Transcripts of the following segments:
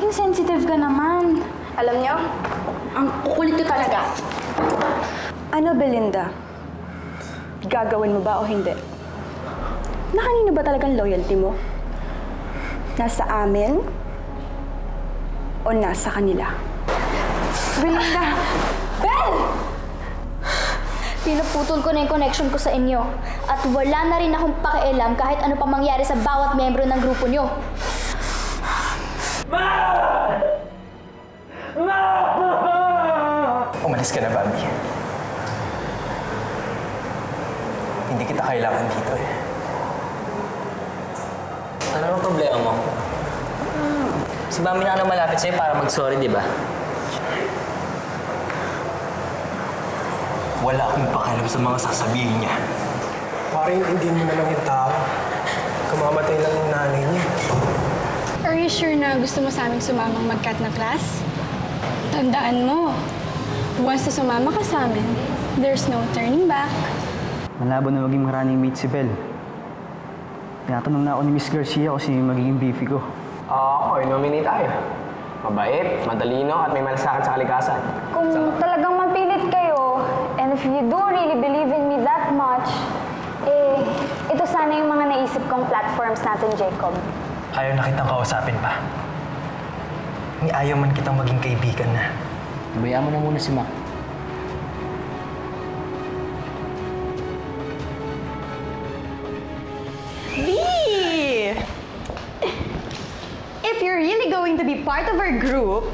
Naging sensitive ka naman. Alam niyo, ang kukulit ko talaga. Ano, Belinda? Gagawin mo ba o hindi? Na kanino ba talagang loyalty mo? Nasa amin? O nasa kanila? Belinda! Bel! Pinuputol ko na yung connection ko sa inyo. At wala na rin akong pakialam kahit ano pa mangyari sa bawat miyembro ng grupo nyo. Umalis ka na, Bobby. Hindi kita kailangan dito eh. Ano ang problema mo? Si Bambi na malapit sa'yo para mag-sorry, di ba? Wala akong pakialam sa mga sasabihin niya. Parang hindi mo na lang yung tao. Kamamatay lang yung nanay niya. Are you sure na gusto mo sa aming sumamang mag-cut na class? Tandaan mo, once na sumama ka sa amin, there's no turning back. Malabo na maging running mate si Bel. Tinatanong na ako ni Miss Garcia kung sino yung magiging beefy ko. Okay, nominate tayo. Mabait, madalino, at may malasakit sa kalikasan. Kung talagang mapilit kayo, and if you do really believe in me that much, ito sana yung mga naisip kong platforms natin, Jacob. Ayaw na kitang kausapin pa. Ni ayaw man kitang maging kaibigan na. Bayaan mo na muna si Mac. If you're really going to be part of our group,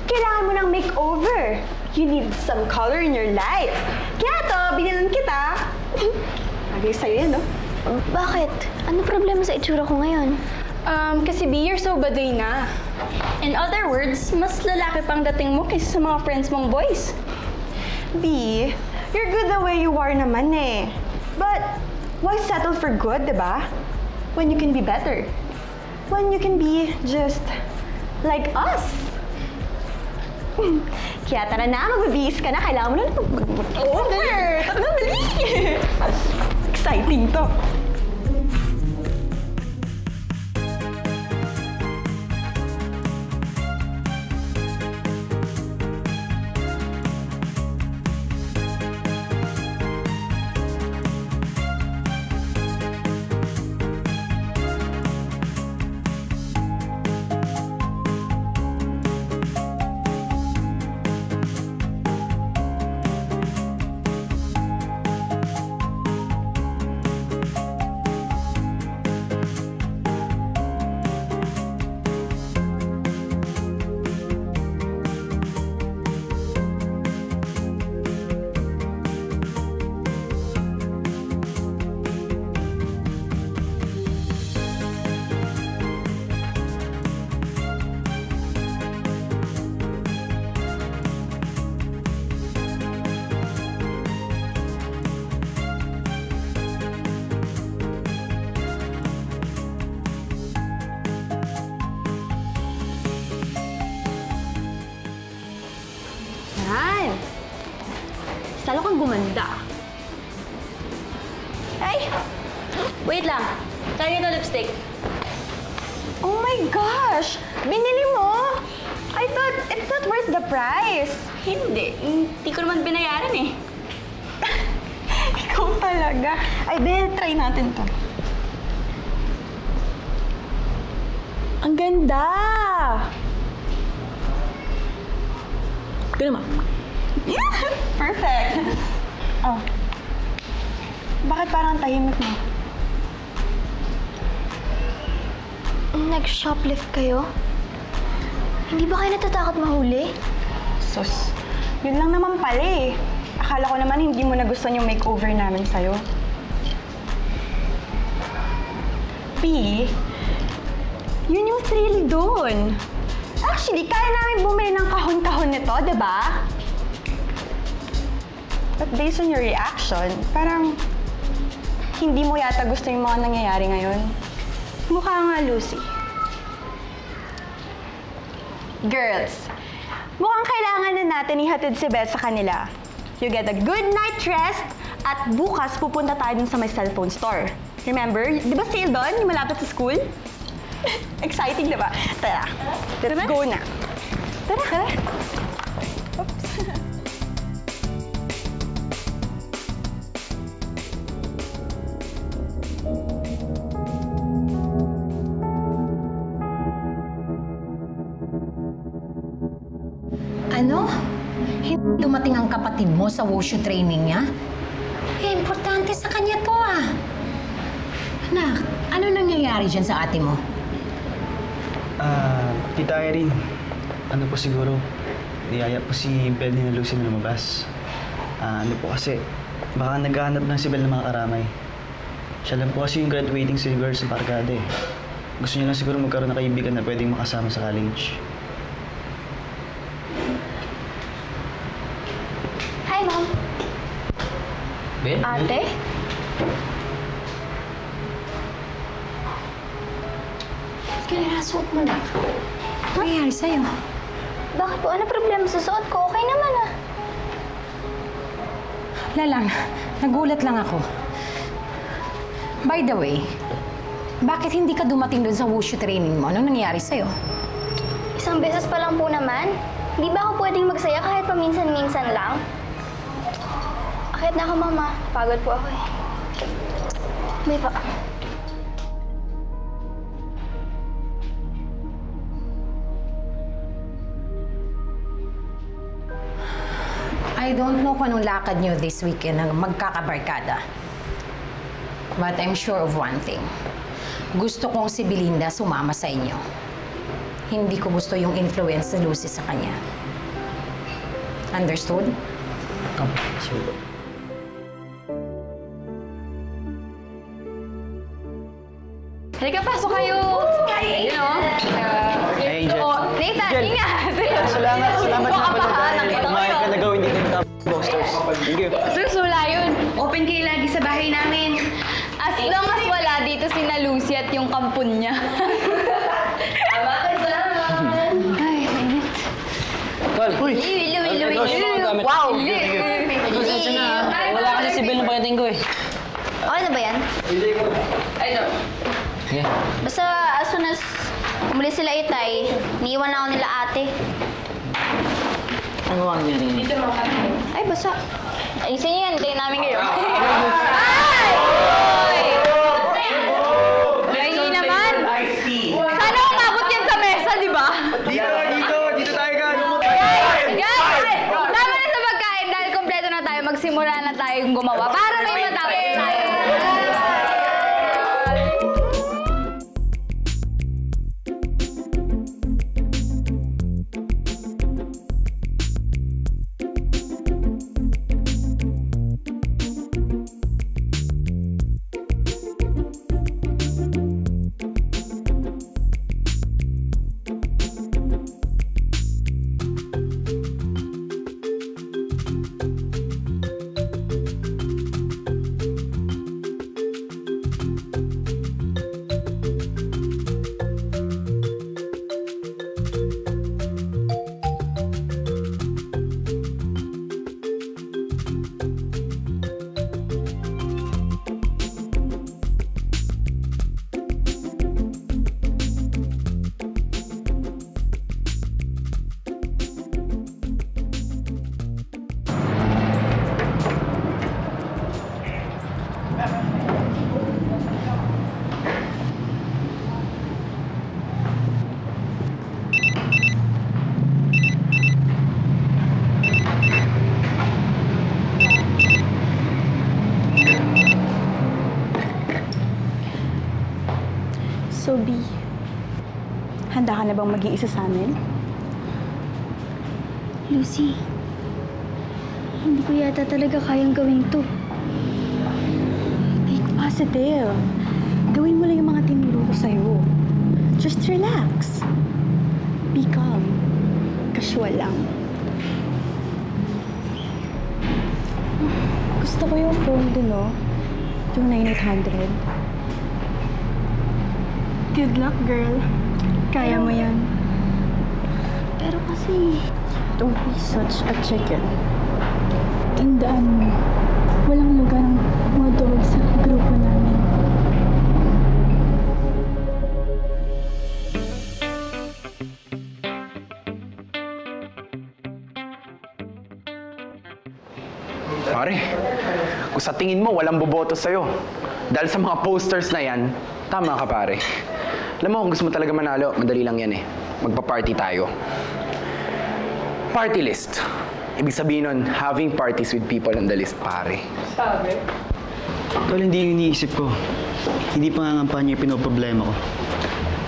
kailangan mo ng makeover. You need some color in your life. Kaya to, binilan kita. Bagay sa'yo yan, no? Bakit? Ano problema sa itsura ko ngayon? Kasi B, you're so baduy na. In other words, mas lalaki pang dating mo kaysa sa mga friends mong boys. B, you're good the way you are naman eh. But, why settle for good, diba? When you can be better. When you can be just like us. Kaya tara na, magbibihis ka na. Kailangan mo na mag-over. Tara na, dali! Exciting to. Yan. Salo kang gumanda. Ay! Wait lang. Kaya ito lipstick. Oh my gosh! Binili mo? I thought it's not worth the price. Hindi. Hindi ko naman binayaran eh. Ikaw talaga. Ay, Bel, try natin to. Ang ganda! Gano'n mo? Perfect! Oh. Bakit parang tahimik mo? Nag-shoplift kayo? Hindi ba kayo natatakot mahuli? Sus, yun lang naman pala eh. Akala ko naman hindi mo nagustuhan yung makeover namin sa'yo. P, yun yung thrill doon. Actually, kaya namin bumili ng kahon-kahon nito, di ba? But based on your reaction, parang hindi mo yata gusto yung mga nangyayari ngayon. Mukha nga, Lucy. Girls, mukhang kailangan na natin ihatid si Beth sa kanila. You get a good night rest at bukas pupunta tayo dun sa may cellphone store. Remember? Di ba sale doon? Yung malapit sa school? Exciting, di ba? Tara, let's go na. Tara. Oops. Ano? Hindi dumating ang kapatid mo sa wushu training niya? Eh, importante sa kanya to ah. Anak, ano nangyayari dyan sa ate mo? Tita Irene, ano po siguro, niyaya po si Bel ni Lucy na lumabas. Ano po kasi, baka naghahanap ng si Bel ng mga karamay. Siya lang po kasi yung graduating si girls sa Barkada eh. Gusto niya lang siguro magkaroon ng kaibigan na pwedeng makasama sa college. Hi, Mom. Ben? Ate? Kinarasuot mo na. Ano nangyayari sa'yo? Bakit po? Ano problema sa suot ko? Okay naman ah. Wala lang. Nagulat lang ako. By the way, bakit hindi ka dumating doon sa wushu training mo? Anong nangyayari sa'yo? Isang beses pa lang po naman. Hindi ba ako pwedeng magsaya kahit paminsan-minsan lang? Akit na ako, Mama. Pagod po ako eh. May pa. I don't know kung anong lakad niyo this weekend ng magkakabarkada. But I'm sure of one thing. Gusto kong si Belinda sumama sa inyo. Hindi ko gusto yung influence ni Lucy sa kanya. Understood? Sure. Halika, pasok kayo! Ayun o. Hey, Angel. Nathan, ingat! Salamat na pala dahil Nakita ko kumain ka yun. na gawin dito ng Boxers. Thank you. Sus, wala yun. Open kayo lagi sa bahay namin. As long as wala dito si na Lucy at yung kampun niya. Tama ka dyan! Ay, init. Tol! Uy! Wow! Pasensya na ha. Wala kasi si Bel ng pagdating ko eh. Okay na ba yan? Yeah. Basta as soon as umalis sila Itay, niiwan na ako nila ate. Ano ang nangyari? Ay, basta. Ayusin niyo yan. Hintayin namin kayo. Ay, naman! Sana umabot yan sa mesa, di ba? Dito tayo ka. Guys! Tama na sa pagkain dahil kompleto na tayo. Magsimula na tayong gumawa para may matapos tayo. So, B, handa ka na bang mag-iisa sa amin? Lucy, hindi ko yata talaga kayang gawin to. Think positive. Gawin mo lang yung mga tinuro ko sa'yo. Just relax. Be calm. Casual lang. Gusto ko yung phone dun, no? Yung 9800. Good luck, girl. Kaya mo yan. Pero kasi... Don't be such a chicken. Tandaan mo, walang lugar ang mga dog sa grupo namin. Pare, kung sa tingin mo walang boboto sa'yo, dahil sa mga posters na yan, tama ka pare. Alam mo, kung gusto mo talaga manalo, madali lang yan eh. Magpa-party tayo. Party list. Ibig sabihin nun, having parties with people on the list, pare. Tol, hindi yung iniisip ko. Hindi pangangampanya yung pinoproblema ko.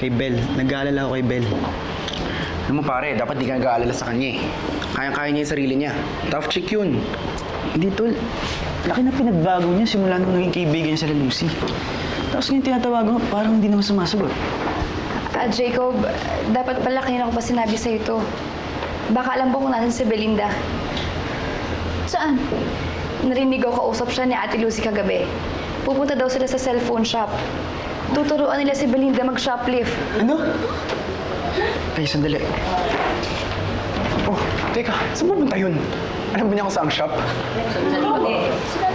Kay Bel. Nag-aalala ako kay Bel. Alam mo pare, dapat di ka nag-aalala sa kanya eh. Kayang-kaya niya yung sarili niya. Tough chick yun. Hindi, Tol. Laki na pinagbago niya simula nung naging kaibigan niya sila Lucy. Tapos ngayon tinatawagan ko, parang hindi naman sumasagot. Jacob, dapat pala kanina ko pa sinabi sa'yo to. Baka alam ko kung nasan si Belinda. Saan? Narinig ko kausap siya ni Ate Lucy kagabi. Pupunta daw sila sa cellphone shop. Tuturuan nila si Belinda mag-shoplift. Ano? Ay, sandali. Oh, teka, saan pupunta yun? Alam ba niya kung saan ang shop?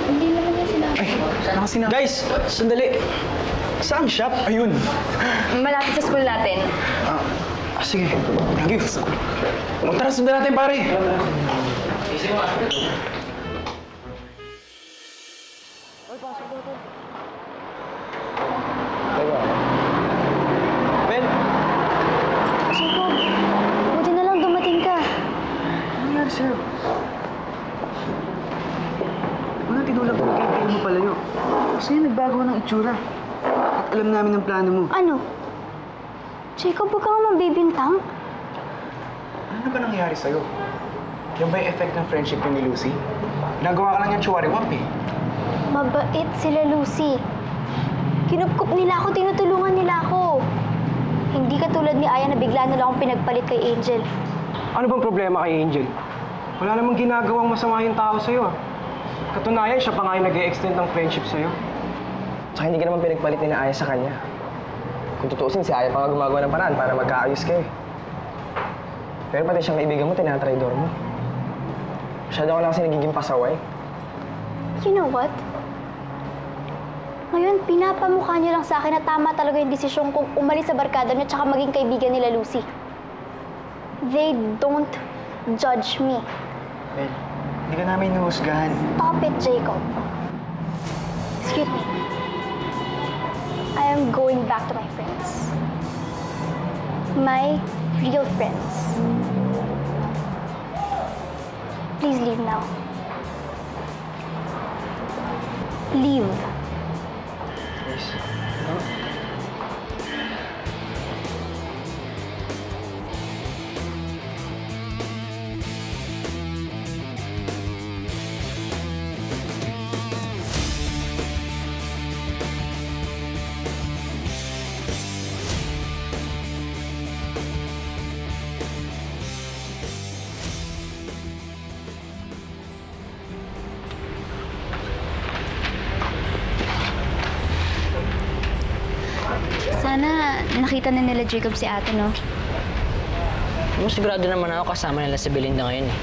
Hindi naman niya sinabi. Ay, nakasinabi. Guys, sandali. Saan shop? Ayun. Malapit sa school natin. Sige. Thank you. Tara, sundan natin, pare. Bel! Jacob, buti na lang dumating ka. Ano nangyari sa'yo? Wala, tinulak ko na kaibigan mo palayo. Kasi nagbago ng itsura. At alam namin ang plano mo. Ano? Jacob, huwag ka nga mabibintang. Ano ba nangyari sa'yo? Yung ba yung effect ng friendship ni Lucy? Nagawa ka lang yung chuwari-wap eh. Mabait sila Lucy. Kinupkup nila ako, tinutulungan nila ako. Hindi katulad ni Aya na bigla na lang akong pinagpalit kay Angel. Ano bang problema kay Angel? Wala namang ginagawang masama yung tao sa'yo. Katunayan, siya pa nga yung nag-e-extend ng friendship sa'yo. Tsaka hindi ka naman pinagpalit ni Aya sa kanya. Kung tutuusin, si Aya pa nga gumagawa ng paraan para magkaayos kayo. Pero pati siyang kaibigan mo, tinatraidor mo. Masyado ko lang kasi nagiging pasaway. You know what? Ngayon, pinapamukha niyo lang sa akin na tama talaga yung desisyon kong umalis sa barkada niyo tsaka maging kaibigan nila Lucy. They don't judge me. Bel, hindi ka namin inuhusgahan. Stop it, Jacob. Excuse me. I am going back to my friends. My real friends. Please leave now. Leave. Please. Sana nakita na nila Jacob si ate, no? Sigurado naman ako kasama nila si Belinda ngayon eh.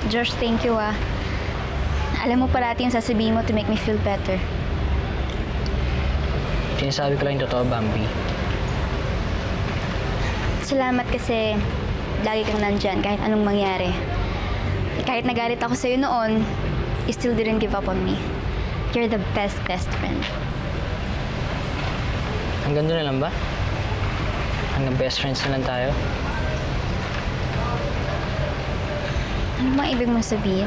Josh, thank you, ah. Alam mo parati yung sasabihin mo to make me feel better. Sinasabi ko lang yung totoo, Bambi. Salamat kasi lagi kang nandyan kahit anong mangyari. Kahit nagalit ako sa'yo noon, you still didn't give up on me. You're the best friend. Hanggang doon na lang ba? Hanggang best friends na lang tayo? Ano bang ibig mong sabihin?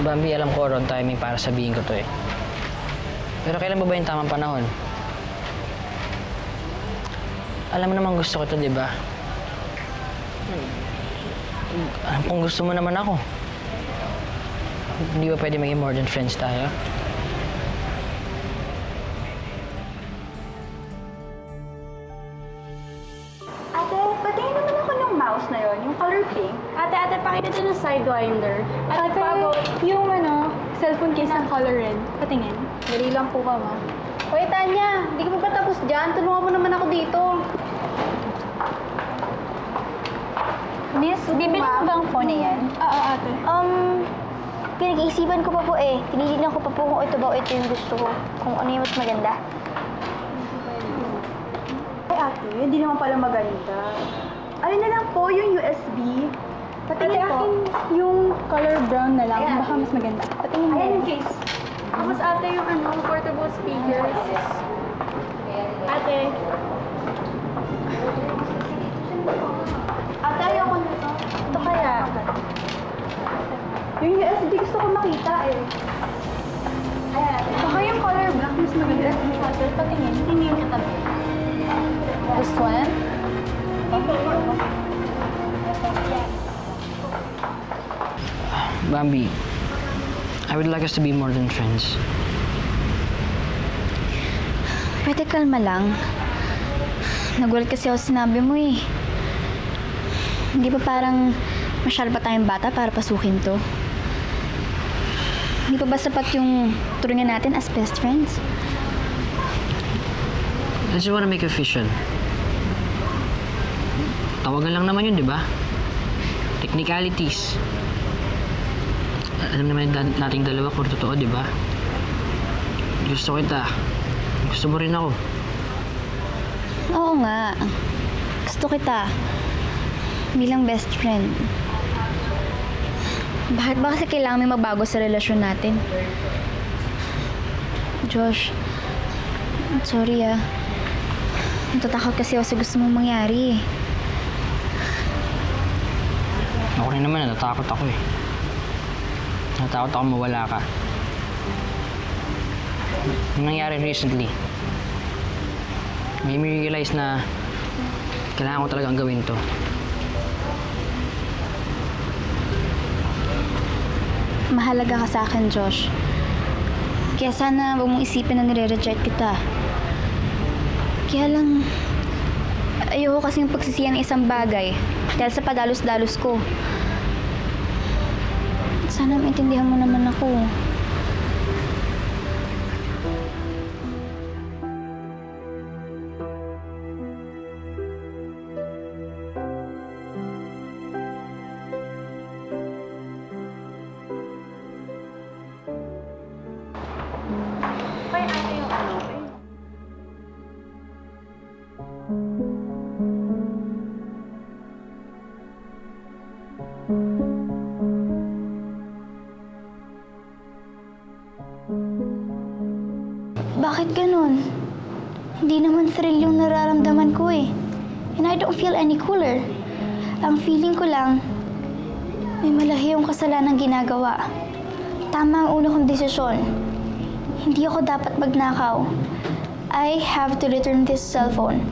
Bambi, alam ko wrong timing para sabihin ko to eh. Pero kailan ba yung tamang panahon? Alam mo naman gusto ko to, di ba? Alam kong gusto mo naman ako. Hindi ba pwede maging more than friends tayo? Ate, patingin naman ako ng mouse na yon, yung color pink. Ate, pakita din ng sidewinder. Ate, yung cellphone case ng color red. Patingin. Dali lang po ka, ma. Hoy, Tanya, hindi ka pa tapos dyan. Tulungan mo naman ako dito. Miss, bibili mo ba ang phone na yan? Oo, ate. Pinag-iisipan ko pa po eh. Tinitignan ko pa po kung ito ba o ito yung gusto ko. Kung ano yung mas maganda. Ay, ate, hindi naman pala maganda. Alin na lang po yung USB. Patingin po. Yung color brown na lang, baka mas maganda. Patingin mo. Ayan yung case. Tapos ate yung portable speakers. Ate. Ate, ayoko nito. Ito kaya. Yung USB gusto ko makita eh. Ayan. Baka yung color black mas maganda. Ate, patingin. Tingin niyo tabi. This one? Bambi, I would like us to be more than friends. Pwede kalma lang. Nagulat kasi ako sinabi mo eh. Hindi ba parang masyal pa tayong bata para pasukin to? Hindi pa ba sapat yung turingan natin as best friends? I just wanna make it official. Tawagan lang naman yun, di ba? Technicalities. Alam naman nating dalawa kung totoo, di ba? Gusto kita. Gusto mo rin ako. Oo nga. Gusto kita. Bilang best friend. Bakit ba kasi kailangan may magbago sa relasyon natin? Josh, sorry ah. Natatakot kasi ako sa gusto mong mangyari. Ako rin naman, natatakot ako eh. Natatakot ako mawala ka. Yung nangyari recently, may realize na kailangan ko talagang gawin to. Mahalaga ka sa akin, Josh. Kaya sana huwag mong isipin na nire-reject kita. Kaya lang, ayoko kasing pagsisiyan ng isang bagay dahil sa padalos-dalos ko. Sana maintindihan mo naman ako. Bakit ganun? Hindi naman thrill yung nararamdaman ko eh. And I don't feel any cooler. Ang feeling ko lang, may malahi yung kasalanan ginagawa. Tama ang una kong desisyon. Hindi ako dapat magnakaw. I have to return this cellphone.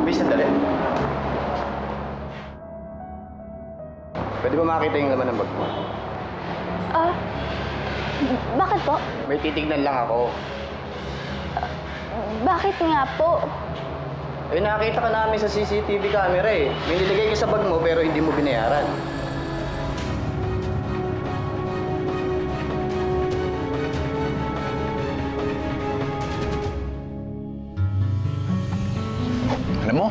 May sandali. Pwede ba makita yung laman ng bag mo? Bakit po? May titignan lang ako. Bakit nga po? Eh, nakita ka namin sa CCTV camera eh. May nilagay ka sa bag mo pero hindi mo binayaran. Alam mo,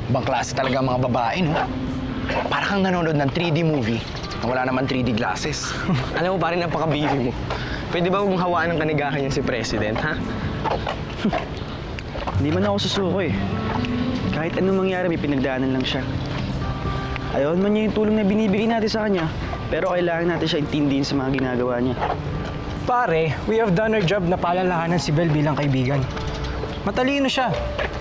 ibang klase talaga ang mga babae, no? Para kang nanonood ng 3D movie na wala naman 3D glasses. Alam mo, parang napaka-baby mo. Pwede ba mong hawaan ng kanigahan niya si President, ha? Hindi man ako susuko eh. Kahit anong mangyari, may pinagdaanan lang siya. Ayaw man niya yung tulong na binibigay natin sa kanya, pero kailangan natin siya intindihin sa mga ginagawa niya. Pare, we have done our job na paalalahanan si Bel bilang kaibigan. Matalino siya.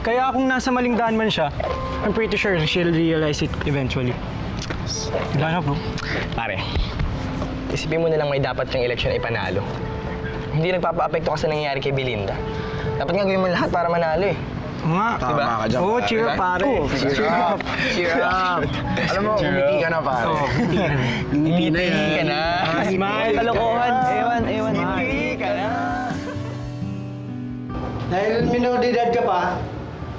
Kaya kung nasa maling daan man siya, I'm pretty sure she'll realize it eventually. Wala na, bro. Pare, isipin mo na lang may dapat yung eleksyon ay panalo. Hindi nagpapa-apekto kasi nangyayari kay Belinda. Dapat nga gawin mo lahat para manalo eh. Nga. Tama ka dyan, Oo, pare. cheer up, pare. Cheer up! Cheer up! Alam mo, umiti ka na, pare. Ngiti ka na. Smile. Kalokohan! Ewan. Ngiti ka na. Dahil minoridad ka pa,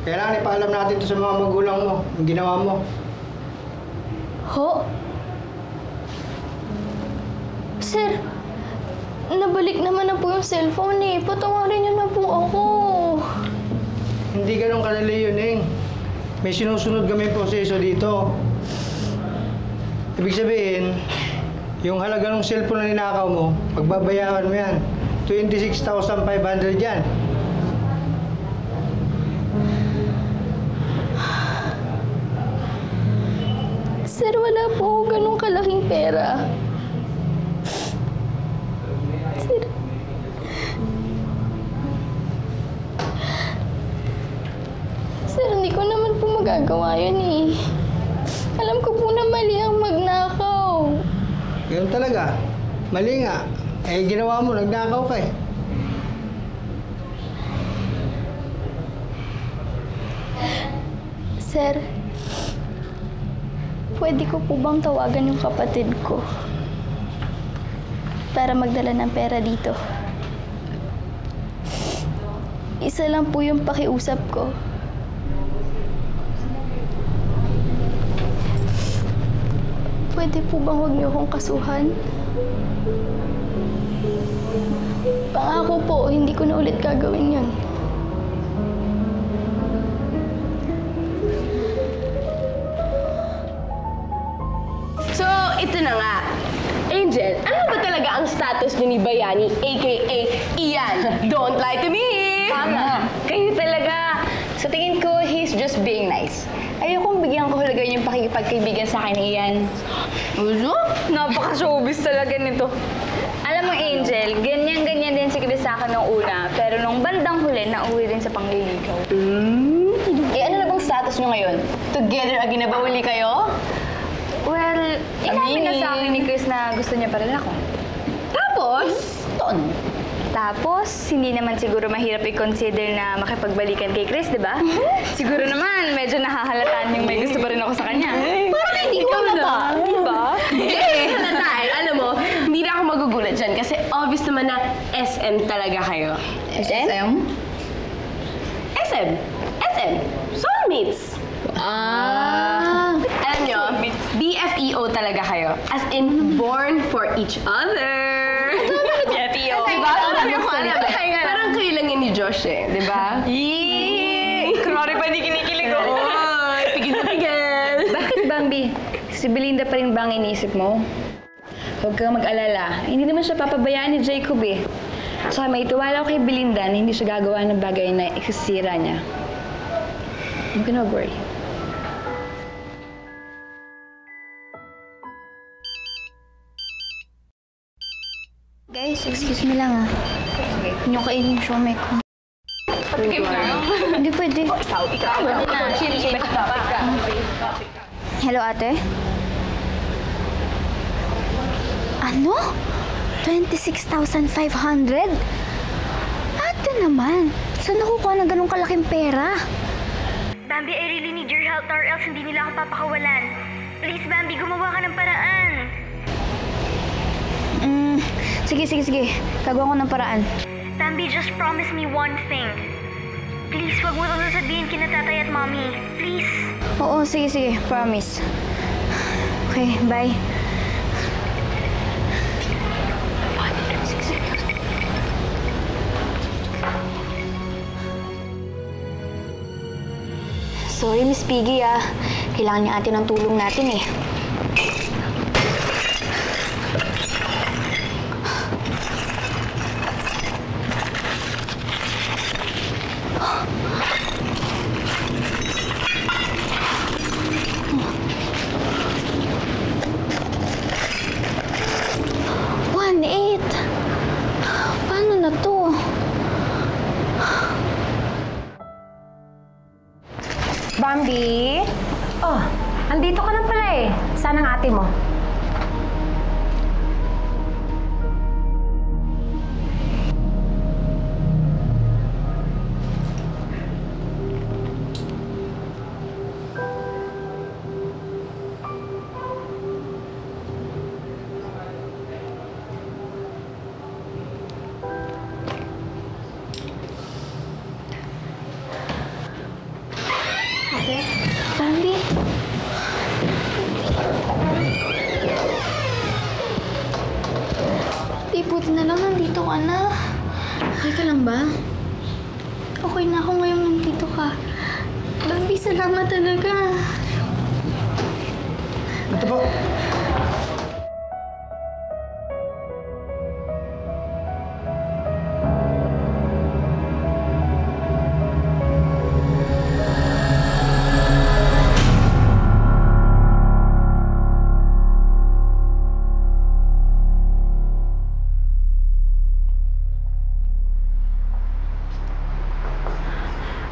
kailangan ipaalam natin to sa mga magulang mo, yung ginawa mo. Ho? Sir, nabalik naman na po yung cellphone eh. Patawarin niyo na po ako. Hindi ganun kadali yun, Eng. May sinusunod kami proseso dito. Ibig sabihin, yung halaga ng cellphone na ninakaw mo, pagbabayaran mo yan. 26,500 yan. pera. Sir, hindi ko naman po magagawa yun eh. Alam ko po na mali ang magnakaw. Ganun talaga. Mali nga. Eh, ginawa mo, nagnakaw ka eh. Sir, pwede ko po bang tawagan yung kapatid ko para magdala ng pera dito? Isa lang po yung pakiusap ko. Pwede po bang huwag niyo akong kasuhan? Pangako po, hindi ko na ulit gagawin yun. So, ito na nga. Angel, ano ba talaga ang status niyo ni Bayani, a.k.a. Ian? Don't lie to me! Tama. Kayo talaga. Sa tingin ko, he's just being nice. Ayokong bigyan ko halaga yung pakikipagkaibigan sa akin ni Ian. Uso? Napaka-showbiz talaga nito. Alam mo, Angel, ganyan-ganyan din si Chris sa akin nung una. Pero nung bandang huli, nauwi din sa pangliligaw. Eh, ano na bang status niyo ngayon? Together again na ba uli kayo? Well, inamin na sa akin ni Chris na gusto niya pa rin ako. Tapos? Tapos, hindi naman siguro mahirap i-consider na makipagbalikan kay Chris, di ba? Siguro naman, medyo nahahalataan yung may gusto pa rin ako sa kanya. Parang hindi ko halata. Di ba? Halataan. Alam mo, hindi na ako magugulat dyan kasi obvious naman na SM talaga kayo. SM? SM. SM. Soulmates. Alam nyo, BFEO talaga kayo. As in, born for each other. BFEO. Diba? Parang kayo lang yun ni Josh eh. Diba? Yee! Kunwari pa hindi kinikilig ko. Pigil na pigil. Bakit, Bambi? Si Belinda pa rin ba ang iniisip mo? Huwag kang mag-alala. Hindi naman siya papabayaan ni Jacob eh. Saka may tiwala ko kay Belinda na hindi siya gagawa ng bagay na ikasira niya. Huwag ka na worry. Guys, excuse me lang ah. Hindi ko kainin yung siomay ko. Patikim na. Hindi pwede. Ikaw. Hello, ate? Ano? 26,500? Ate naman, saan nakukuha ng ganong kalaking pera? Bambi, I really need your help or else hindi nila ako papakawalan. Please, Bambi, gumawa ka ng paraan. Sige. Gagawa ko ng paraan. Bambi, just promise me one thing. Please, wag mo ito sasabihin kina tatay at mommy. Please. Oo, sige. Promise. Okay, bye. Sorry, Miss Piggy ah. Kailangan niya atin ng tulong natin eh. Paano na to? Bambi? Oh, andito ka na pala eh. Saan ang ate mo? Bambi? Buti na lang nandito ka na. Okay ka lang ba? Okay na ako ngayong nandito ka. Bambi, salamat talaga. Ito po.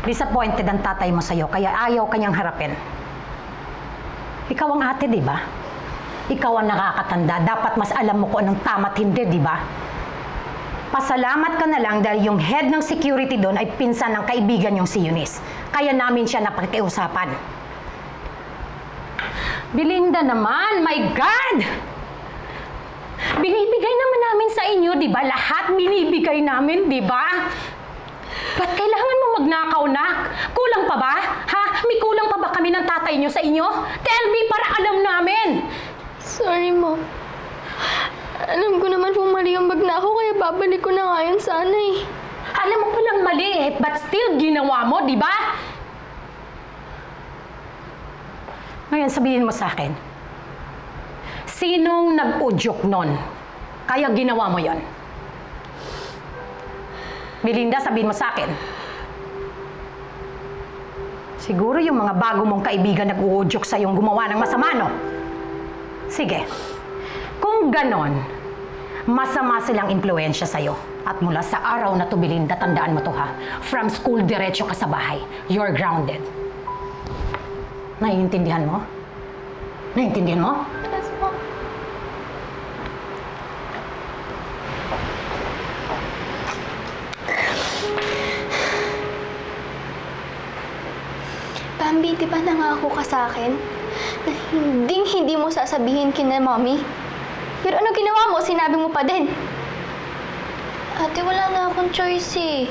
Disappointed ang tatay mo sa'yo, kaya ayaw kanyang harapin. Ikaw ang ate, di ba? Ikaw ang nakakatanda. Dapat mas alam mo kung anong tama't hindi, di ba? Pasalamat ka na lang dahil yung head ng security doon ay pinsan ng kaibigan yung si Eunice. Kaya namin siya napakiusapan. Belinda naman, my God! Binibigay naman namin sa inyo, di ba? Lahat binibigay namin, di ba? Ba't kailangan mo magnakaw, nak? Kulang pa ba? Ha? May kulang pa ba kami ng tatay nyo sa inyo? Tell me para alam namin! Sorry, Mom. Alam ko naman kung mali ang magnakaw, kaya babalik ko na nga yun sana eh. Alam mo palang mali eh, but still ginawa mo, di ba? Ngayon, sabihin mo sa akin, sinong nag-udyok nun? Kaya ginawa mo yon? Belinda, sabihin mo sa akin. Siguro yung mga bago mong kaibigan nag-uudyok sa yung gumawa ng masama, no? Sige. Kung ganon, masama silang impluensya sa'yo. At mula sa araw na to, Belinda, tandaan mo to ha. From school, diretso ka sa bahay. You're grounded. Naiintindihan mo? Naiintindihan mo? Yes, Mom. Bambi, di ba nangako ka sa akin na hindi mo sasabihin kina Mommy? Pero ano ginawa mo? Sinabi mo pa din. Ate, wala na akong choice eh.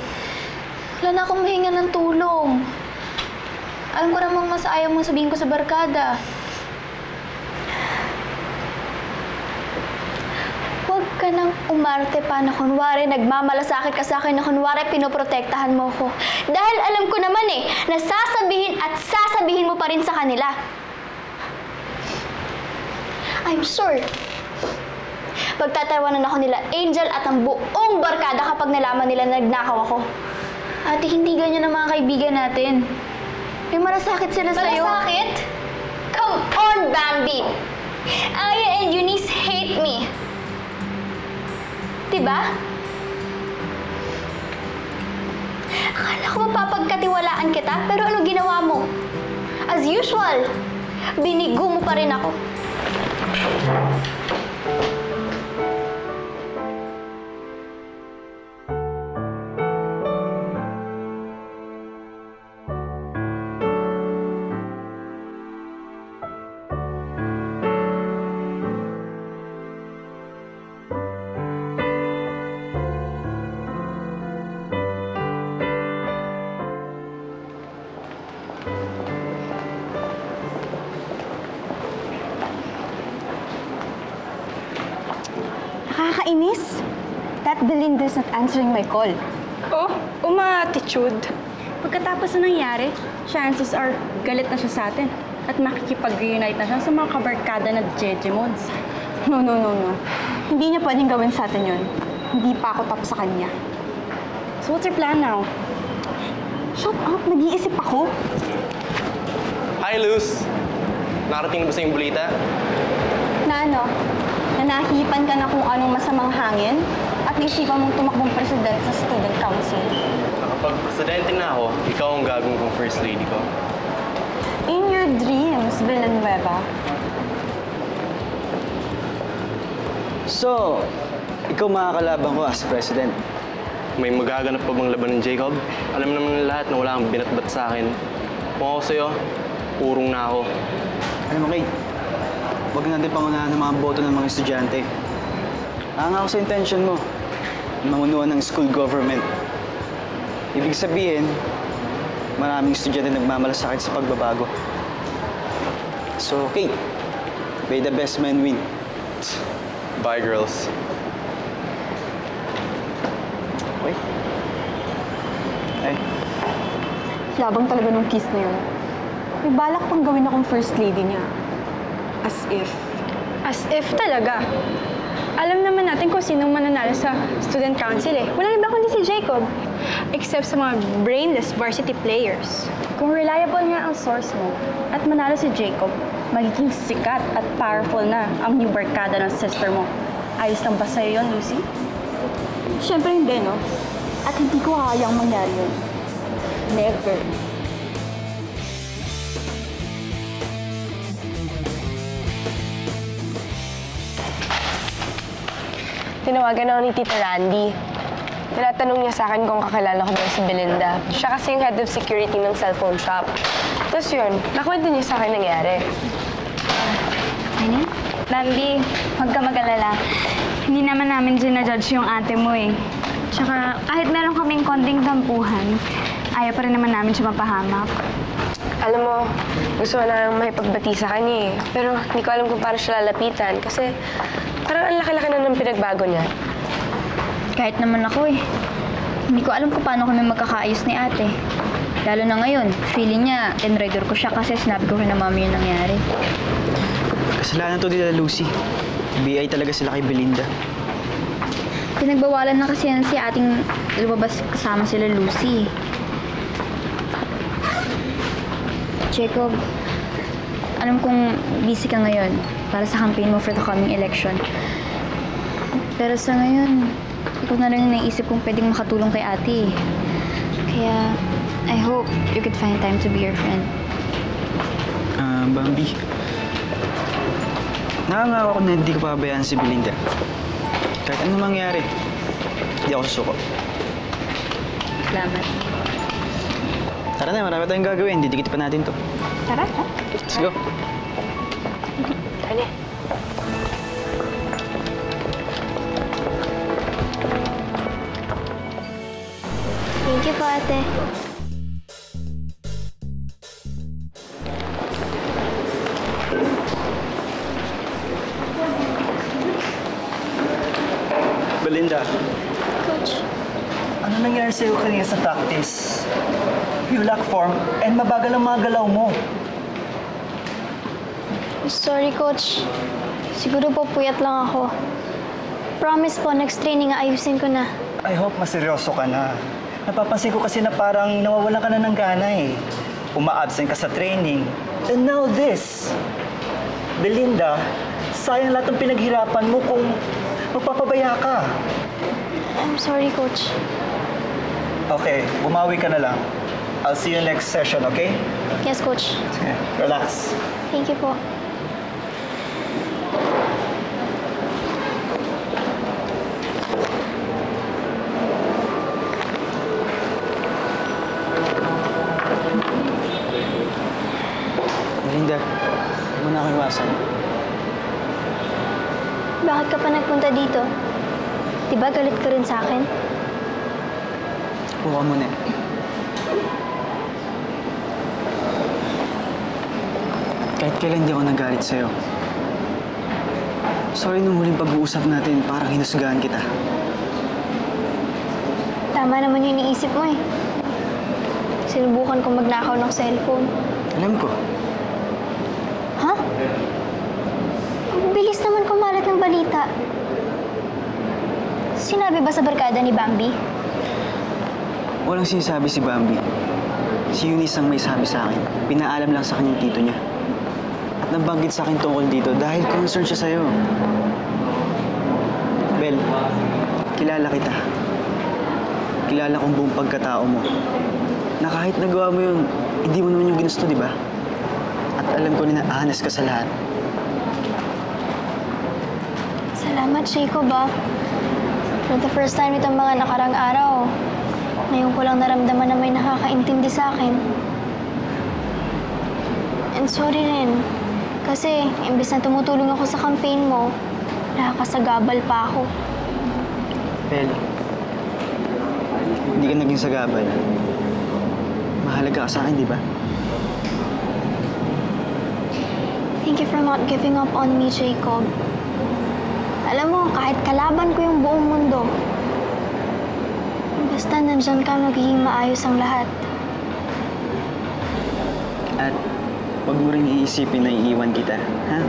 Wala na akong mahinga ng tulong. Alam ko namang mas ayaw mong sabihin ko sa barkada. Huwag ka nang umarte pa na kunwari nagmamalasakit ka sa akin na kunwari pinoprotektahan mo ko. Dahil alam ko naman eh, na sasabihin at sasabihin mo pa rin sa kanila. I'm sure. Pagtatawanan ako nila Angel at ang buong barkada kapag nalaman nila na nagnakaw ako. Ate, hindi ganyan ang mga kaibigan natin. May malasakit sila sa'yo. Malasakit? Come on, Bambi! Aya and Eunice hate me. Diba? Akala ko mapapagkatiwalaan kita, pero ano ginawa mo? As usual, binigo mo pa rin ako. Nakakainis. That Belinda's not answering my call. Oh, uma-attitude. Pagkatapos na nangyari, chances are galit na siya sa atin at makikipag-reunite na siya sa mga kabarkada na Jeje Mods. No. Hindi niya pwedeng gawin sa atin yun. Hindi pa ako tapos sa kanya. So what's your plan now? Shut up! Nag-iisip ako. Hi, Luz! Nakarating na ba sa yung bulita? Na ano? Nanahipan ka na kung anong masamang hangin at naisipan mong tumakbong president sa student council. Nakapag-presidente na ako, ikaw ang gagawin kong first lady ko. In your dreams, Villanueva. So, ikaw makakalaban ko as president. May magaganap pa bang laban ng Jacob? Alam naman ng lahat na wala kang binatbat sa akin. Kung ako sa'yo, urong na ako. Alam mo, Kate, huwag natin pangunahan ng mga boto ng mga estudyante. Hanga ako sa intention mo, mamunuan ng school government. Ibig sabihin, maraming estudyante nagmamalasakit sa pagbabago. So, Kate, may the best man win. Bye, girls. Okay? Ay. Labang talaga nung kiss na yun. May balak pang gawin akong first lady niya. As if. As if talaga. Alam naman natin kung sinong mananalo sa student council eh. Walang iba kundi si Jacob. Except sa mga brainless varsity players. Kung reliable nga ang source mo at manalo si Jacob, magiging sikat at powerful na ang new barkada ng sister mo. Ayos lang ba sa'yo yun, Lucy? Siyempre hindi, no? At hindi ko kayang mangyari yun. Never. Tinawagan ako ni Tita Randy. Tinatanong niya sa akin kung kakilala ko ba si Belinda. Siya kasi yung head of security ng cellphone shop. Tapos yun, nakwento niya sa akin nangyari. Ano? Bambi, huwag ka mag-alala. Hindi naman namin ginajudge yung ate mo eh. Tsaka kahit meron kaming konting tampuhan, ayaw pa rin naman namin siya mapahamak. Alam mo, gusto ko na makipagbati sa kanya eh. Pero hindi ko alam kung paano siya lalapitan kasi parang ang laki-laki na ng pinagbago niya. Kahit naman ako eh. Hindi ko alam kung paano kami magkakaayos ni ate. Lalo na ngayon, feeling niya, tinrider ko siya kasi sinabi ko rin na mami yung nangyari. Kasalanan to nila Lucy. BI talaga sila kay Belinda. Pinagbawalan na kasi yan si ating lumabas kasama sila Lucy. Jacob, alam kong busy ka ngayon para sa campaign mo for the coming election. Pero sa ngayon, ikaw na lang yung naisip kong pwedeng makatulong kay ate. Kaya, I hope you could find time to be your friend. Bambi. Nakangako ko na hindi ko pabayaan si Belinda. Kahit ano mangyari, hindi ako susuko. Salamat. Tara na, marami tayong gagawin. Didikit pa natin to. Tara, ha? Let's go. Tara na. Thank you po, ate. Belinda. Coach. Ano nangyari sa'yo kanina sa practice? You lack form and mabagal ang mga galaw mo. Sorry, Coach. Siguro po puyat lang ako. Promise po, next training ayusin ko na. I hope maseryoso ka na. Napapansin ko kasi na parang nawawalan ka na ng gana eh. Uma-absent ka sa training. And now this. Belinda, sayang lahat ng pinaghirapan mo kung magpapabaya ka. I'm sorry, Coach. Okay, bumawi ka na lang. I'll see you next session, okay? Yes, Coach. Okay, relax. Thank you po. Belinda, huwag mo na ako iwasan. Bakit ka pa nagpunta dito? Diba galit ka rin sa akin? Huwag mo na. Kahit kailan hindi ako nagalit sa'yo. Sorry nung huling pag-uusap natin, parang hinusgahan kita. Tama naman yung iniisip mo eh. Sinubukan kong magnakaw ng cellphone. Alam ko. Ha? Ang bilis naman kumalat ng balita. Sinabi ba sa barkada ni Bambi? Walang sinasabi si Bambi. Si Eunice ang may sabi sa akin. Pinaalam lang sa kanyang tito niya. At nabanggit sa akin tungkol dito dahil concerned siya sa'yo. Bel, kilala kita. Kilala kong buong pagkatao mo. Na kahit nagawa mo yun, hindi mo naman yung ginusto, di ba? At alam ko na honest ka sa lahat. Salamat, Jacob, ah. For the first time itong mga nakarang araw, ngayon ko lang naramdaman na may nakakaintindi sa akin. And sorry rin, kasi imbes na tumutulong ako sa campaign mo, nakakasagabal pa ako. Bel, hindi ka naging sagabal. Mahalaga ka sa akin, di ba? Thank you for not giving up on me, Jacob. Alam mo, kahit kalaban ko yung buong mundo, basta nandyan ka, magiging maayos ang lahat. At huwag mo rin iisipin na iiwan kita, ha?